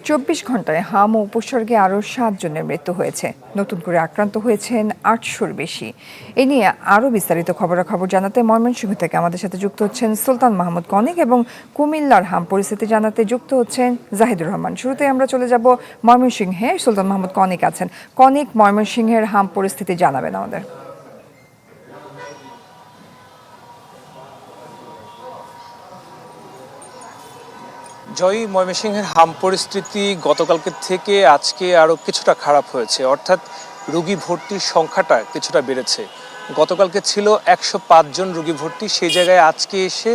২৪ ঘন্টায় হাম ও উপসর্গে আরও ৭ জনের মৃত্যু হয়েছে। নতুন করে আক্রান্ত হয়েছেন ৮০০-র বেশি। এ নিয়ে আরও বিস্তারিত খবরাখবর জানাতে ময়মনসিংহ থেকে আমাদের সাথে যুক্ত হচ্ছেন সুলতান মাহমুদ কনিক এবং কুমিল্লার হাম পরিস্থিতি জানাতে যুক্ত হচ্ছেন জাহিদুর রহমান। শুরুতে আমরা চলে যাব ময়মনসিংহে। সুলতান মাহমুদ কনিক আছেন। কনিক, ময়মনসিংহের হাম পরিস্থিতি জানাবেন আমাদের। জয়ী, ময়মনসিংহের হাম পরিস্থিতি গতকালকে থেকে আজকে আরও কিছুটা খারাপ হয়েছে, অর্থাৎ রোগী ভর্তির সংখ্যাটা কিছুটা বেড়েছে। গতকালকে ছিল ১০৫ জন রোগী ভর্তি, সেই জায়গায় আজকে এসে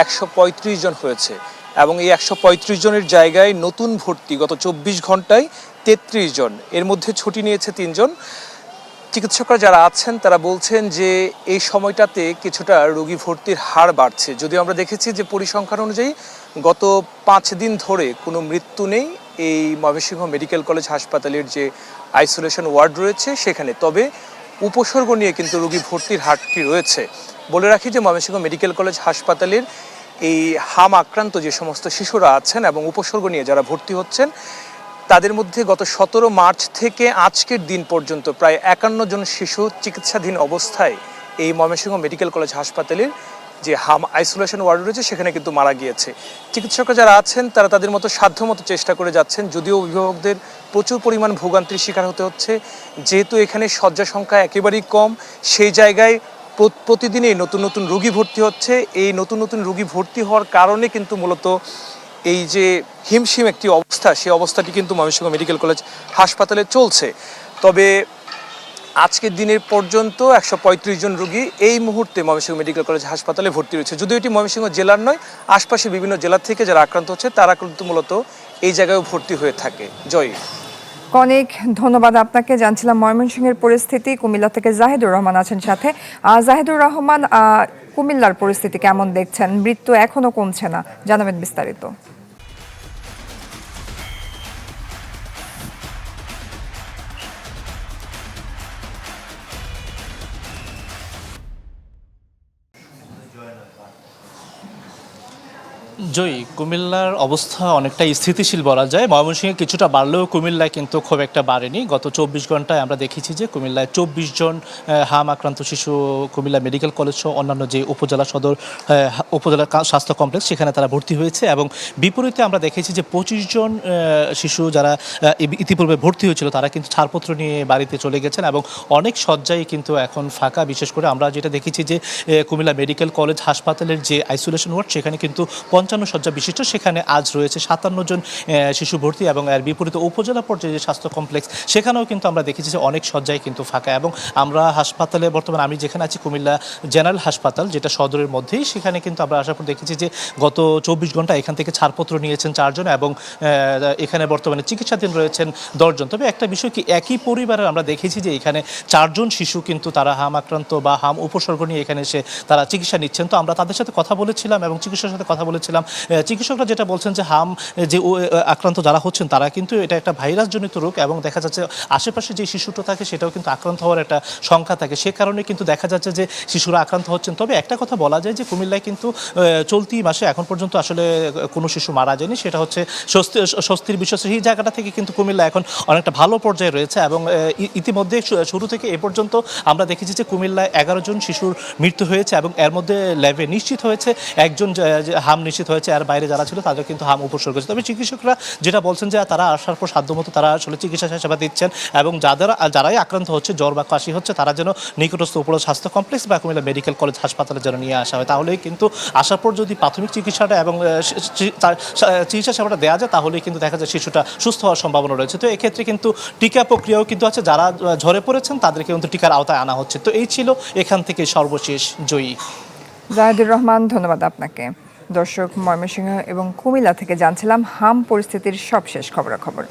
১৩৫ জন হয়েছে এবং এই ১৩৫ জনের জায়গায় নতুন ভর্তি গত ২৪ ঘন্টায় ৩৩ জন। এর মধ্যে ছুটি নিয়েছে ৩ জন। চিকিৎসকরা যারা আছেন তারা বলছেন যে এই সময়টাতে কিছুটা রোগী ভর্তির হার বাড়ছে। যদিও আমরা দেখেছি যে পরিসংখ্যান অনুযায়ী গত ৫ দিন ধরে কোনো মৃত্যু নেই এই ময়মনসিংহ মেডিকেল কলেজ হাসপাতালের যে আইসোলেশন ওয়ার্ড রয়েছে সেখানে। তবে উপসর্গ নিয়ে কিন্তু রোগী ভর্তির হারটি রয়েছে। বলে রাখি যে ময়মনসিংহ মেডিকেল কলেজ হাসপাতালের এই হাম আক্রান্ত যে সমস্ত শিশুরা আছেন এবং উপসর্গ নিয়ে যারা ভর্তি হচ্ছেন তাদের মধ্যে গত ১৭ মার্চ থেকে আজকের দিন পর্যন্ত প্রায় ৫১ জন শিশু চিকিৎসাধীন অবস্থায় এই ময়মনসিংহ মেডিকেল কলেজ হাসপাতালের যে হাম আইসোলেশন ওয়ার্ড রয়েছে সেখানে কিন্তু মারা গিয়েছে। চিকিৎসকরা যারা আছেন তারা তাদের মতো সাধ্যমতো চেষ্টা করে যাচ্ছেন, যদিও অভিভাবকদের প্রচুর পরিমাণ ভোগান্তির শিকার হতে হচ্ছে। যেহেতু এখানে শয্যা সংখ্যা একেবারেই কম, সেই জায়গায় প্রতিদিনই নতুন নতুন রোগী ভর্তি হচ্ছে। এই নতুন নতুন রোগী ভর্তি হওয়ার কারণে কিন্তু মূলত এই যে হিমশিম একটি অবস্থা, সেই অবস্থাটি কিন্তু ময়মনসিংহ মেডিকেল কলেজ হাসপাতালে চলছে। তবে আজকের দিনের পর্যন্ত ১৩৫ জন রোগী এই মুহূর্তে ময়মনসিংহ মেডিকেল কলেজ হাসপাতালে ভর্তি রয়েছে। যদিও এটি ময়মনসিংহ জেলার নয়, আশপাশে বিভিন্ন জেলা থেকে যারা আক্রান্ত হচ্ছে তারা কিন্তু মূলত এই জায়গায় ভর্তি হয়ে থাকে। জয়। অনেক ধন্যবাদ আপনাকে। জানছিলাম ময়মনসিংহের পরিস্থিতি। কুমিল্লা থেকে জাহিদুর রহমান আছেন সাথে। জাহিদুর রহমান, কুমিল্লার পরিস্থিতি কেমন দেখছেন? মৃত্যু এখনো কমছে না, জানাবেন বিস্তারিত। জয়ী, কুমিল্লার অবস্থা অনেকটা স্থিতিশীল বলা যায়। ময়মনসিংহে কিছুটা বাড়লেও কুমিল্লায় কিন্তু খুব একটা বাড়েনি। গত ২৪ ঘন্টায় আমরা দেখেছি যে কুমিল্লায় ২৪ জন হাম আক্রান্ত শিশু কুমিল্লা মেডিকেল কলেজ সহ অন্যান্য যে উপজেলা সদর উপজেলা স্বাস্থ্য কমপ্লেক্স সেখানে তারা ভর্তি হয়েছে এবং বিপরীতে আমরা দেখেছি যে ২৫ জন শিশু যারা ইতিপূর্বে ভর্তি হয়েছিল তারা কিন্তু ছাড়পত্র নিয়ে বাড়িতে চলে গেছেন এবং অনেক শয্যাই কিন্তু এখন ফাঁকা। বিশেষ করে আমরা যেটা দেখেছি যে কুমিল্লা মেডিকেল কলেজ হাসপাতালের যে আইসোলেশন ওয়ার্ড সেখানে কিন্তু ৫৫ শয্যা বিশিষ্ট, সেখানে আজ রয়েছে ৫৭ জন শিশু ভর্তি এবং এর বিপরীতে উপজেলা পর্যায়ে যে স্বাস্থ্য কমপ্লেক্স সেখানেও কিন্তু আমরা দেখেছি যে অনেক শয্যাই কিন্তু ফাঁকা। এবং আমরা হাসপাতালে বর্তমানে আমি যেখানে আছি কুমিল্লা জেনারেল হাসপাতাল যেটা সদরের মধ্যেই, সেখানে কিন্তু আমরা আসার পর দেখেছি যে গত ২৪ ঘন্টা এখান থেকে ছাড়পত্র নিয়েছেন ৪ জন এবং এখানে বর্তমানে চিকিৎসাধীন রয়েছেন ১০ জন। তবে একটা বিষয় কি, একই পরিবারের আমরা দেখেছি যে এখানে ৪ জন শিশু কিন্তু তারা হাম আক্রান্ত বা হাম উপসর্গ নিয়ে এখানে এসে তারা চিকিৎসা নিচ্ছেন। তো আমরা তাদের সাথে কথা বলেছিলাম এবং চিকিৎসার সাথে কথা বলেছিলাম। চিকিৎসকরা যেটা বলছেন যে হাম যে আক্রান্ত যারা হচ্ছেন তারা কিন্তু এটা একটা ভাইরাস জনিত রোগ এবং দেখা যাচ্ছে আশেপাশে যে শিশুটা থাকে সেটাও কিন্তু আক্রান্ত হওয়ার একটা সংখ্যা থাকে, সে কারণে কিন্তু দেখা যাচ্ছে যে শিশুরা আক্রান্ত হচ্ছেন। তবে একটা কথা বলা যায় যে কুমিল্লায় কিন্তু চলতি মাসে এখন পর্যন্ত আসলে কোনো শিশু মারা যায়নি, সেটা হচ্ছে স্বস্তির বিষয়। সেই জায়গাটা থেকে কিন্তু কুমিল্লা এখন অনেকটা ভালো পর্যায়ে রয়েছে এবং ইতিমধ্যে শুরু থেকে এ পর্যন্ত আমরা দেখেছি যে কুমিল্লায় ১১ জন শিশুর মৃত্যু হয়েছে এবং এর মধ্যে ল্যাবে নিশ্চিত হয়েছে একজন হাম নিশ্চিত হয়েছে, আর বাইরে যারা ছিল তাদের কিন্তু হাম উপসর্গ হয়েছে। তবে চিকিৎসকরা যেটা বলছেন যে তারা আসার পর সাধ্যমতো তারা আসলে চিকিৎসা সেবা দিচ্ছেন এবং যারাই আক্রান্ত হচ্ছে, জ্বর বা কাশি হচ্ছে, তারা যেন নিকটস্থ উপজেলা স্বাস্থ্য কমপ্লেক্স বা কুমিল্লা মেডিকেল কলেজ হাসপাতালে যেন নিয়ে আসা হয়। তাহলেই কিন্তু আসার পর যদি প্রাথমিক চিকিৎসাটা এবং চিকিৎসা সেবাটা দেওয়া যায় তাহলেই কিন্তু দেখা যায় শিশুটা সুস্থ হওয়ার সম্ভাবনা রয়েছে। তো এক্ষেত্রে কিন্তু টিকা প্রক্রিয়াও কিন্তু আছে, যারা ঝরে পড়েছেন তাদেরকে কিন্তু টিকার আওতায় আনা হচ্ছে। তো এই ছিল এখান থেকে সর্বশেষ। জয়ী। জাহিদুর রহমান, ধন্যবাদ আপনাকে। দর্শক, ময়মনসিংহ এবং কুমিল্লা থেকে জানছিলাম হাম পরিস্থিতির সবশেষ খবরাখবর।